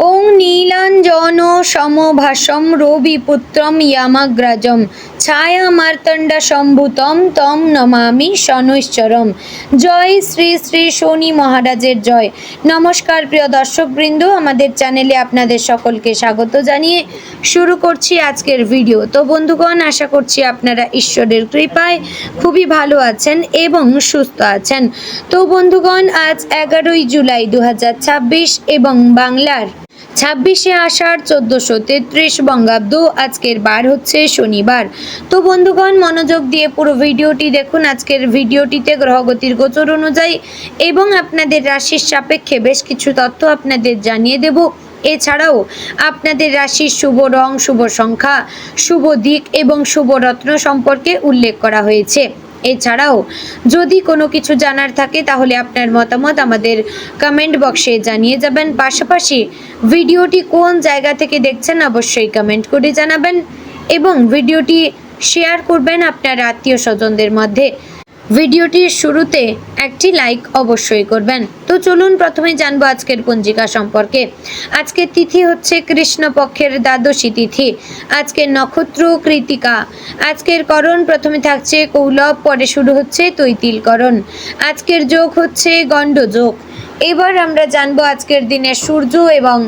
ওং নীলাঞ্জন সমভাসম রবিপুত্রম ইয়ামাগ্রজম ছায়া মার্তণ্ড সম্ভূতম তম নমামি শনৈশ্চরম। জয় শ্রী শ্রী শনি মহারাজের জয়। নমস্কার প্রিয় দর্শকবৃন্দ, আমাদের চ্যানেলে আপনাদের সকলকে স্বাগত জানিয়ে শুরু করছি আজকের ভিডিও। তো বন্ধুগণ, আশা করছি আপনারা ঈশ্বরের কৃপায় খুবই ভালো আছেন এবং সুস্থ আছেন। তো বন্ধুগণ, আজ 11ই জুলাই 2026 এবং বাংলার 26শে আষাঢ় 1433 বঙ্গাব্দ। আজকের বার হচ্ছে শনিবার। তো বন্ধুগণ, মনোযোগ দিয়ে পুরো ভিডিওটি দেখুন। আজকের ভিডিওটিতে গ্রহগতির গোচর অনুযায়ী এবং আপনাদের রাশির সাপেক্ষে বেশ কিছু তথ্য আপনাদের জানিয়ে দেব। এছাড়াও আপনাদের রাশির শুভ রং, শুভ সংখ্যা, শুভ দিক এবং শুভ রত্ন সম্পর্কে উল্লেখ করা হয়েছে। এছাড়াও যদি কোনো কিছু জানার থাকে তাহলে আপনার মতামত আমাদের কমেন্ট বক্সে জানিয়ে যাবেন। পাশাপাশি ভিডিওটি কোন জায়গা থেকে দেখছেন অবশ্যই কমেন্ট করে জানাবেন এবং ভিডিওটি শেয়ার করবেন আপনার আত্মীয় স্বজনদের মধ্যে। ভিডিওটির শুরুতে একটি লাইক অবশ্যই করবেন। তো চলুন প্রথমে জানবো আজকের পঞ্জিকা সম্পর্কে। আজকের তিথি হচ্ছে কৃষ্ণপক্ষের দ্বাদশী তিথি। আজকের নক্ষত্র কৃতিকা। আজকের করণ প্রথমে থাকছে কৌলব, পরে শুরু হচ্ছে তৈতিলকরণ। আজকের যোগ হচ্ছে গণ্ডযোগ। এবার আমরা জানবো আজকের দিনের সূর্য এবং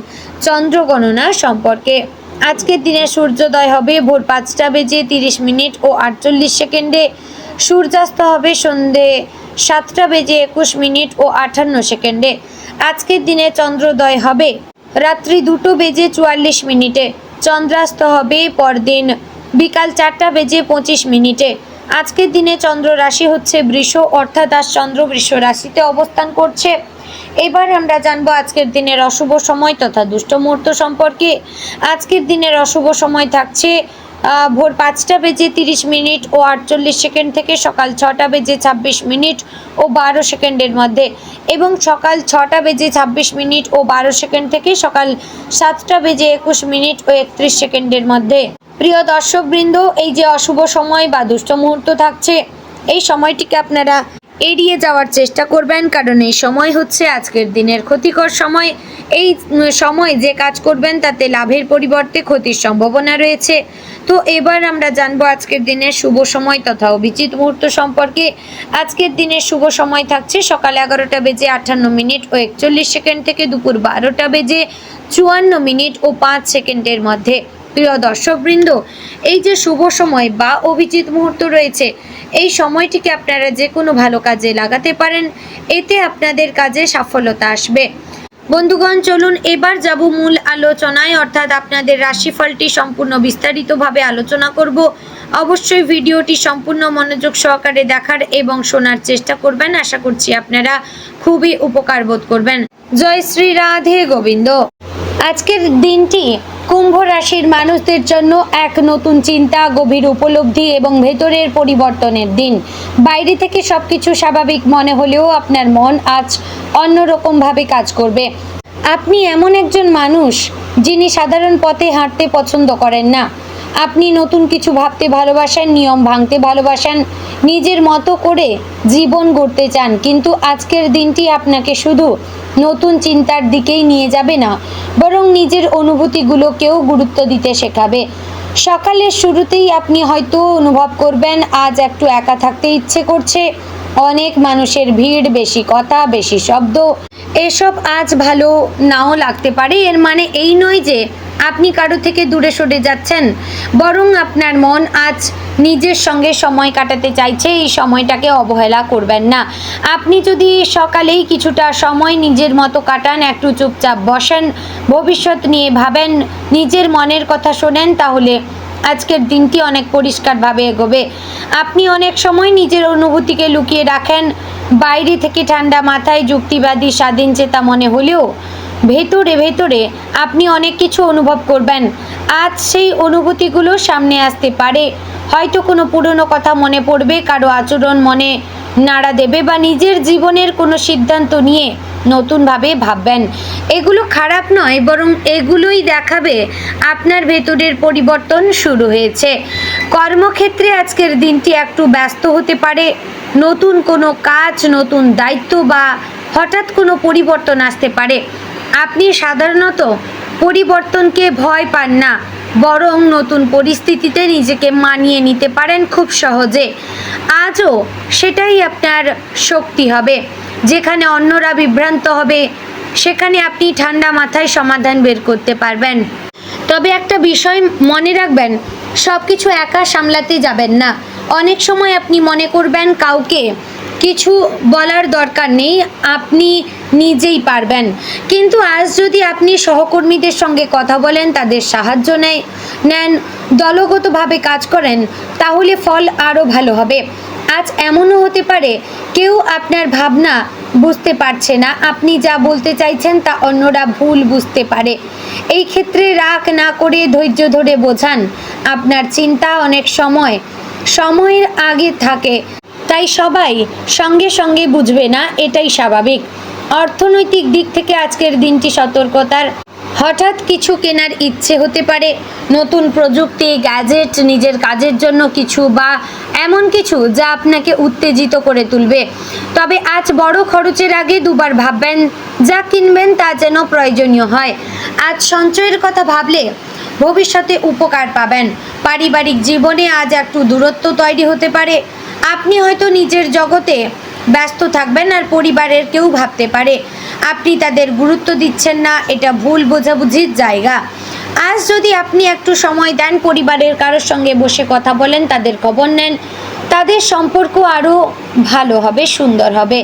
চন্দ্র গণনা সম্পর্কে। আজকের দিনে সূর্যোদয় হবে ভোর 5টা বেজে 30 মিনিট ও 48 সেকেন্ডে। সূর্যাস্ত হবে সন্ধে 7টা বেজে 21 মিনিট ও 58 সেকেন্ডে। আজকের দিনে চন্দ্রোদয় হবে রাত্রি 2টো বেজে 44 মিনিটে। চন্দ্রাস্ত হবে পরদিন বিকাল 4টা বেজে 25 মিনিটে। আজকের দিনে চন্দ্র রাশি হচ্ছে বৃষ, অর্থাৎ আজ চন্দ্র বৃষ রাশিতে অবস্থান করছে। এবার আমরা জানবো আজকের দিনের অশুভ সময় তথা দুষ্ট মুহূর্ত সম্পর্কে। আজকের দিনের অশুভ সময় থাকছে ভোর 5টা বেজে 30 মিনিট ও 48 সেকেন্ড থেকে সকাল 6টা বেজে 26 মিনিট ও 12 সেকেন্ডের মধ্যে, এবং সকাল 6টা বেজে 26 মিনিট ও 12 সেকেন্ড থেকে সকাল 7টা বেজে 21 মিনিট ও 31 সেকেন্ডের মধ্যে। প্রিয় দর্শকবৃন্দ, এই যে অশুভ সময় বা দুষ্ট মুহূর্ত থাকছে, এই সময়টিকে আপনারা এড়িয়ে যাওয়ার চেষ্টা করবেন, কারণ এই সময় হচ্ছে আজকের দিনের ক্ষতিকর সময়। এই সময় যে কাজ করবেন তাতে লাভের পরিবর্তে ক্ষতির সম্ভাবনা রয়েছে। তো এবার আমরা জানবো আজকের দিনের শুভ সময় তথা অভিজিৎ মুহূর্ত সম্পর্কে। আজকের দিনের শুভ সময় থাকছে সকাল 11টা বেজে 58 মিনিট ও 41 সেকেন্ড থেকে দুপুর 12টা বেজে 54 মিনিট ও 5 সেকেন্ডের মধ্যে। প্রিয় দর্শকবৃন্দ, এই যে শুভ সময় বা অভিজিৎ মুহূর্ত রয়েছে, এই সময়টিকে আপনারা যে কোনো ভালো কাজে লাগাতে পারেন, এতে আপনাদের কাজে সফলতা আসবে। বন্ধুগণ, চলুন এবার যাব মূল আলোচনায়, অর্থাৎ আপনাদের রাশিফলটি সম্পূর্ণ বিস্তারিতভাবে আলোচনা করব। অবশ্যই ভিডিওটি সম্পূর্ণ মনোযোগ সহকারে দেখার এবং শোনার চেষ্টা করবেন। আশা করছি আপনারা খুবই উপকার বোধ করবেন। জয় শ্রী রাধে গোবিন্দ। আজকের দিনটি কুম্ভ রাশির মানুষদের জন্য এক নতুন চিন্তা, গভীর উপলব্ধি এবং ভেতরের পরিবর্তনের দিন। বাইরে থেকে সবকিছু স্বাভাবিক মনে হলেও আপনার মন আজ অন্যরকমভাবে কাজ করবে। আপনি এমন একজন মানুষ যিনি সাধারণ পথে হাঁটতে পছন্দ করেন না। আপনি নতুন কিছু ভাবতে ভালোবাসেন, নিয়ম ভাঙতে ভালোবাসেন, নিজের মতো করে জীবন গড়তে চান। কিন্তু আজকের দিনটি আপনাকে শুধু নতুন চিন্তার দিকেই নিয়ে যাবে না, বরং নিজের অনুভূতিগুলোকেও গুরুত্ব দিতে শেখাবে। সকালের শুরুতেই আপনি হয়তো অনুভব করবেন আজ একটু একা থাকতে ইচ্ছে করছে। অনেক মানুষের ভিড়, বেশি কথা, বেশি শব্দ, এসব আজ ভালো নাও লাগতে পারে। এর মানে এই নয় যে আপনি কারো থেকে দূরে সরে যাচ্ছেন, বরং আপনার মন আজ নিজের সঙ্গে সময় কাটাতে চাইছে। এই সময়টাকে অবহেলা করবেন না। আপনি যদি সকালেই কিছুটা সময় নিজের মতো কাটান, একটু চুপচাপ বসেন, ভবিষ্যৎ নিয়ে ভাবেন, নিজের মনের কথা শোনেন, তাহলে আজকের দিনটি অনেক পরিষ্কারভাবে এগোবে। আপনি অনেক সময় নিজের অনুভূতিকে লুকিয়ে রাখেন। বাইরে থেকে ঠান্ডা মাথায় যুক্তিবাদী, স্বাধীন চেতা মনে হলেও ভেতরে ভেতরে আপনি অনেক কিছু অনুভব করবেন। আজ সেই অনুভূতিগুলো সামনে আসতে পারে। হয়তো কোনো পুরনো কথা মনে পড়বে, কারো আচরণ মনে নাড়া দেবে, বা নিজের জীবনের কোনো সিদ্ধান্ত নিয়ে নতুনভাবে ভাববেন। এগুলো খারাপ নয়, বরং এগুলোই দেখাবে আপনার ভেতরের পরিবর্তন শুরু হয়েছে। কর্মক্ষেত্রে আজকের দিনটি একটু ব্যস্ত হতে পারে। নতুন কোনো কাজ, নতুন দায়িত্ব বা হঠাৎ কোনো পরিবর্তন আসতে পারে। আপনি সাধারণত পরিবর্তনকে ভয় পান না, বরং নতুন পরিস্থিতিতে নিজেকে মানিয়ে নিতে পারেন খুব সহজে। আজও সেটাই আপনার শক্তি হবে। যেখানে অন্যরা বিভ্রান্ত হবে, সেখানে আপনি ঠান্ডা মাথায় সমাধান বের করতে পারবেন। তবে একটা বিষয় মনে রাখবেন, সব কিছু একা সামলাতে যাবেন না। অনেক সময় আপনি মনে করবেন কাউকে কিছু বলার দরকার নেই, আপনি নিজেই পারবেন। কিন্তু আজ যদি আপনি সহকর্মীদের সঙ্গে কথা বলেন, তাদের সাহায্য নেন, দলগতভাবে কাজ করেন, তাহলে ফল আরও ভালো হবে। আজ এমনও হতে পারে কেউ আপনার ভাবনা বুঝতে পারছে না, আপনি যা বলতে চাইছেন তা অন্যরা ভুল বুঝতে পারে। এই ক্ষেত্রে রাগ না করে ধৈর্য ধরে বোঝান। আপনার চিন্তা অনেক সময়ের আগে থাকে, তাই সবাই সঙ্গে সঙ্গে বুঝবে না, এটাই স্বাভাবিক। অর্থনৈতিক দিক থেকে আজকের দিনটি সতর্কতার। হঠাৎ কিছু কেনার ইচ্ছে হতে পারে, নতুন প্রযুক্তি, গ্যাজেট, নিজের কাজের জন্য কিছু বা এমন কিছু যা আপনাকে উত্তেজিত করে তুলবে। তবে আজ বড় খরচের আগে দুবার ভাববেন, যা কিনবেন তা যেন প্রয়োজনীয় হয়। আজ সঞ্চয়ের কথা ভাবলে ভবিষ্যতে উপকার পাবেন। পারিবারিক জীবনে আজ একটু দূরত্ব তৈরি হতে পারে। আপনি হয়তো নিজের জগতে ব্যস্ত থাকবেন, আর পরিবারের কেউ ভাবতে পারে আপনি তাদের গুরুত্ব দিচ্ছেন না। এটা ভুল বোঝাবুঝির জায়গা। আজ যদি আপনি একটু সময় দেন, পরিবারের কারোর সঙ্গে বসে কথা বলেন, তাদের খবর নেন, তাদের সম্পর্ক আরও ভালো হবে, সুন্দর হবে।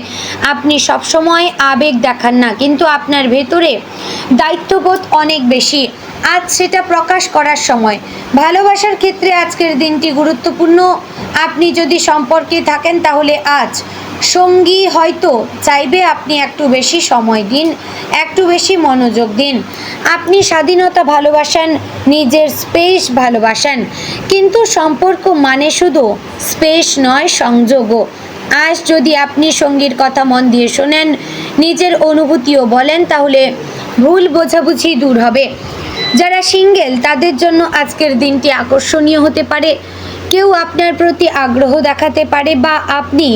আপনি সবসময় আবেগ দেখান না, কিন্তু আপনার ভেতরে দায়িত্ববোধ অনেক বেশি। আজ সেটা প্রকাশ করার সময়। ভালোবাসার ক্ষেত্রে আজকের দিনটি গুরুত্বপূর্ণ। আপনি যদি সম্পর্কে থাকেন, তাহলে আজ সঙ্গী হয়তো চাইবে আপনি একটু বেশি সময় দিন, একটু বেশি মনোযোগ দিন। আপনি স্বাধীনতা ভালোবাসেন, নিজের স্পেস ভালোবাসেন, কিন্তু সম্পর্ক মানে শুধু স্পেস নয়, সংযোগও। আজ যদি আপনি সঙ্গীর কথা মন দিয়ে শোনেন, নিজের অনুভূতিও বলেন, তাহলে ভুল বোঝাবুঝি দূর হবে। যারা সিঙ্গেল, তাদের জন্য আজকের দিনটি আকর্ষণীয় হতে পারে। কেউ আপনার প্রতি আগ্রহ দেখাতে পারে বা আপনি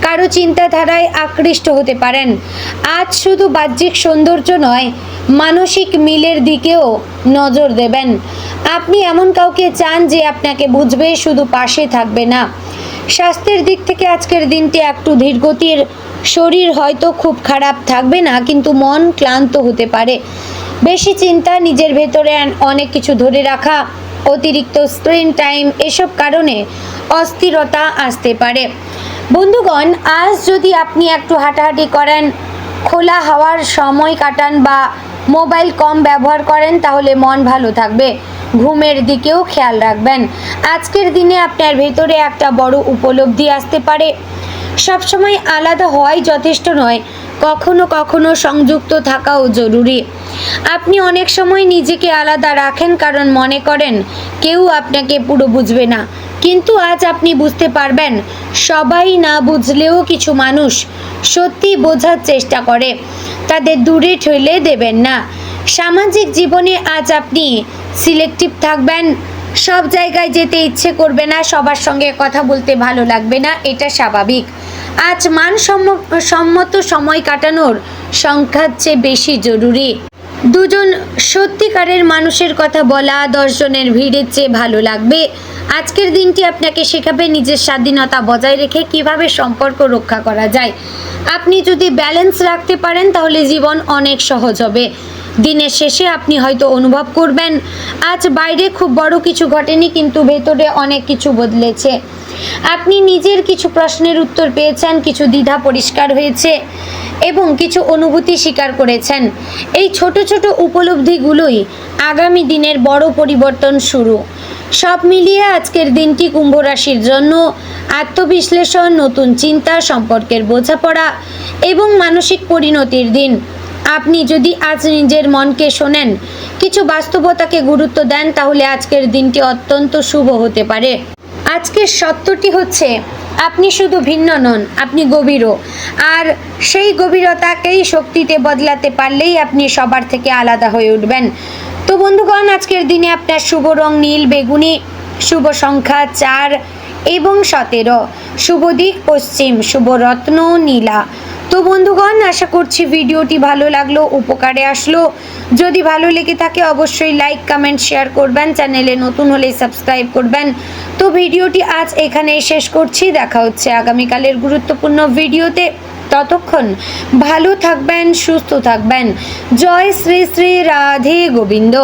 কারো চিন্তাধারায় আকৃষ্ট হতে পারেন। আজ শুধু বাহ্যিক সৌন্দর্য নয়, মানসিক মিলের দিকেও নজর দেবেন। আপনি এমন কাউকে চান যে আপনাকে বুঝবে, শুধু পাশে থাকবে না। স্বাস্থ্যের দিক থেকে আজকের দিনটি একটু ধীরগতির। শরীর হয়তো খুব খারাপ থাকবে না, কিন্তু মন ক্লান্ত হতে পারে। বেশি চিন্তা, নিজের ভেতরে অনেক কিছু ধরে রাখা, অতিরিক্ত স্ক্রিন টাইম, এসব কারণে অস্থিরতা আসতে পারে। বন্ধুগণ, আজ যদি আপনি একটু হাঁটাহাঁটি করেন, খোলা হাওয়ার সময় কাটান বা মোবাইল কম ব্যবহার করেন, তাহলে মন ভালো থাকবে। ঘুমের দিকেও খেয়াল রাখবেন। আজকের দিনে আপনার ভেতরে একটা বড় উপলব্ধি আসতে পারে। সবসময় আলাদা হওয়াই যথেষ্ট নয়, কখনো কখনো সংযুক্ত থাকাও জরুরি। আপনি অনেক সময় নিজেকে আলাদা রাখেন কারণ মনে করেন কেউ আপনাকে পুরো বুঝবে না, কিন্তু আজ আপনি বুঝতে পারবেন সবাই না বুঝলেও কিছু মানুষ সত্যি বোঝার চেষ্টা করে। তাদের দূরে ঠেলে দেবেন না। সামাজিক জীবনে আজ আপনি সিলেক্টিভ থাকবেন। সব জায়গায় যেতে ইচ্ছে করবে না, সবার সঙ্গে কথা বলতে ভালো লাগবে না, এটা স্বাভাবিক। আজ মানসম্মত সময় কাটানোর সংখ্যার চেয়ে বেশি জরুরি। দুজন সত্যিকারের মানুষের কথা বলা 10 জনের ভিড়ের চেয়ে ভালো লাগবে। আজকের দিনটি আপনাকে শেখাবে নিজের স্বাধীনতা বজায় রেখে কিভাবে সম্পর্ক রক্ষা করা যায়। আপনি যদি ব্যালেন্স রাখতে পারেন, তাহলে জীবন অনেক সহজ হবে। দিনের শেষে আপনি হয়তো অনুভব করবেন আজ বাইরে খুব বড় কিছু ঘটেনি, কিন্তু ভেতরে অনেক কিছু বদলেছে। আপনি নিজের কিছু প্রশ্নের উত্তর পেয়েছেন, কিছু দ্বিধা পরিষ্কার হয়েছে এবং কিছু অনুভূতি স্বীকার করেছেন। এই ছোট ছোট উপলব্ধিগুলোই আগামী দিনের বড় পরিবর্তন শুরু। সব মিলিয়ে আজকের দিনটি কুম্ভ রাশির জন্য আত্মবিশ্লেষণ, নতুন চিন্তা, সম্পর্কের বোঝাপড়া এবং মানসিক পরিণতির দিন। আপনি যদি আজ নিজের মনকে শোনেন, কিছু বাস্তবতাকে গুরুত্ব দেন, তাহলে আজকের দিনটি অত্যন্ত শুভ হতে পারে। আজকের সত্যটি হচ্ছে আপনি শুধু ভিন্ন নন, আপনি গভীরও। আর সেই গভীরতাকেই শক্তিতে বদলাতে পারলেই আপনি সবার থেকে আলাদা হয়ে উঠবেন। তো বন্ধুগণ, আজকের দিনে আপনার শুভ রং নীল বেগুনি, শুভ সংখ্যা 4 এবং 17, শুভ দিক পশ্চিম, শুভ রত্ন নীলা। তো বন্ধুগণ, আশা করছি ভিডিওটি ভালো লাগলো, উপকারে আসলো। যদি ভালো লেগে থাকে অবশ্যই লাইক কমেন্ট শেয়ার করবেন, চ্যানেলে নতুন হলে সাবস্ক্রাইব করবেন। তো ভিডিওটি আজ এখানেই শেষ করছি, দেখা হচ্ছে আগামীকালের গুরুত্বপূর্ণ ভিডিওতে। ততক্ষণ ভালো থাকবেন, সুস্থ থাকবেন। জয় শ্রী শ্রী রাধে গোবিন্দ।